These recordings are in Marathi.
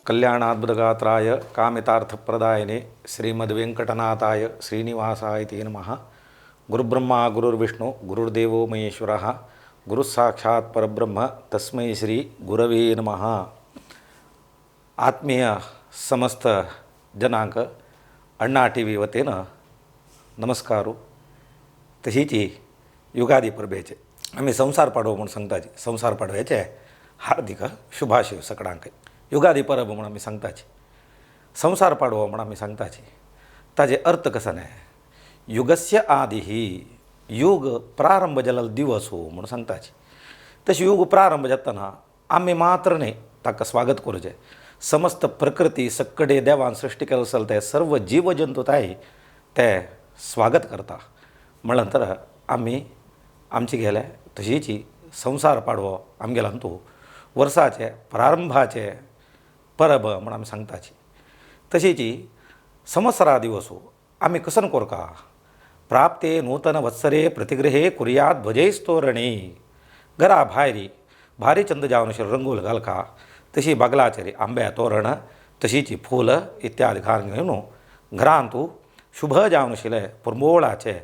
कल्याणाद्भुतगात्राय कामितार्थप्रदायिने श्रीमद्वेंकटनाथाय श्रीनिवासाय ते नमः। गुरुब्रह्मा गुरुर्विष्णु गुरुर्देवो महेश्वरः गुरुसाक्षात् परब्रह्म तस्मै श्री गुरवे नमः। आत्मीय समस्त जनांक अण्णा टी.व्ही. वतीनं नमस्कारू। तशीची युगादी परबेचे आम्ही संसार पाडवो म्हणून सांगताची संसार पाडव्याचे हार्दिक शुभाशय सगळ्यांक। युगादी परब म्हणून आम्ही सांगताची संसार पाडवो म्हणून आम्ही सांगताची ताजे अर्थ कसा नाही। युगस्य आदिही युग प्रारंभ जलल दिवस हो म्हणून सांगताची तशी युग प्रारंभ जाताना आम्ही मात्र नाही ताका स्वागत करूचे। समस्त प्रकृती सक्कडे देवान सृष्टी केलं असेल ते सर्व जीवजंतू आहे ते स्वागत करता म्हणल्यानंतर आम्ही आमची गेले तशीची संसार पाडवो आमगेला तू वर्षाचे प्रारंभाचे परब म्हणून आम्ही सांगताची तशीची संवत्सरा दिवस हो आम्ही कसन कोरका प्राप्ते नूतन वत्सरे प्रतिग्रहे कुर्यात ध्वजैस्तोरणे घरा भायरी भारी चंद जावनशील रंगोल घालका तशी बागलाचे रे आंब्या तोरण तशीची फुलं इत्यादी घालून घेऊन घरांतू शुभ जावनशिले पुरमोळाचे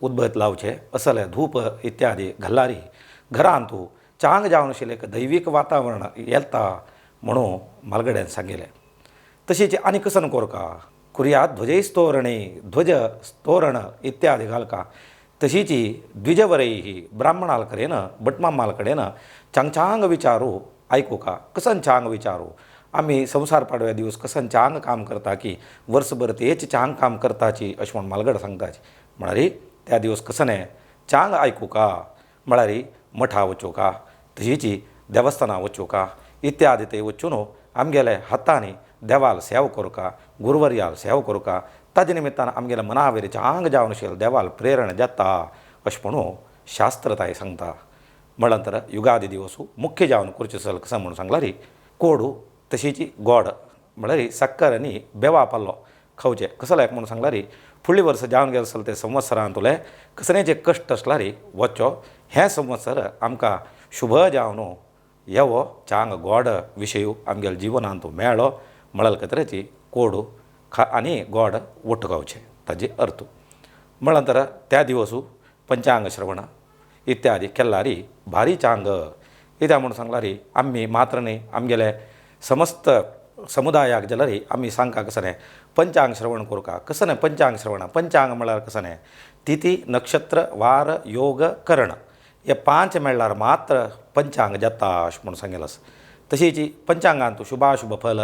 उद्भत लावचे असले धूप इत्यादी घालारी घरांतू चांग जावनशिले एक दैविक वातावरण येता म्हणून मालगड्यान सांगितले। तशीची आणि कसन कोरका कुर्यात ध्वजैस्तोरणे ध्वज तोरण इत्यादी घालका तशीची द्विजवरैही ब्राह्मणाल कडेन बटमामाल कडेन चांग विचारू ऐकू का कसन चांग विचारू आम्ही संसार पाडव्या दिवस कसन चांग काम करता की वर्षभर तेच चांग काम करताची अशी म्हणून मालगड सांगताची म्हणारी त्या दिवस कसं नाही चांग ऐकू का म्हणारी मठा वचो का तशीची देवस्थाना वचो का इत्यादी ते वचून आमगेले हाताने देवाल सेव करू का गुरुवर्याल सेव करू का ताजे निमित्तानं आमगेले मनावेरी चांग जावनशील देवाल प्रेरण जाता अशें म्हणून शास्त्रताय सांगता। म्हणल्यानंतर युगादी दिवस मुख्य जावन करचें असेल कसं म्हणून सांगल्यारी कोडू तशीची गोड म्हळ्यार साखर आनी बेवा पाल्लो खावचे कसं लायक म्हणून सांगल्यारी फुडली वर्स जावन गेले असेल ते संवत्सरांत तुले कसलेचे कश्ट असल्यारी वचो हें संवत्सर आमकां शुभ जावन येवो चांग गोड विशय आमगेल्या जिवनांत मेळ्ळो म्हळ्यार कतरेची कोडू आनी गोड वट्ट गावचे ताजे अर्थ। म्हणल्यानंतर त्या दिवस पंचांग श्रवण इत्यादी केल्लारी भारी चांग कित्याक म्हणून सांगल्यारी आम्ही मात्र न्ही आमगेले समस्त समुदायाक जाल्यारी आम्ही सांगता कसं नाही पंचांग श्रवण करू का कसं नाही पंचांग श्रवण पंचांग म्हळ्यार कसं नाही तिथी नक्षत्र वार योग कर्ण हे 5 मेळ्ळ्यार मात्र पंचांग जाता अशें म्हणून सांगलें आसा। तशीची पंचांगांत शुभाशुभ फल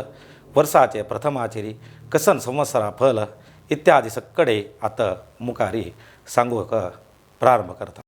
वर्साचे प्रथमाचेरी कसन संवत्सरा फल इत्यादी सक्कडे आतां मुखारी सांगूक प्रारंभ करता।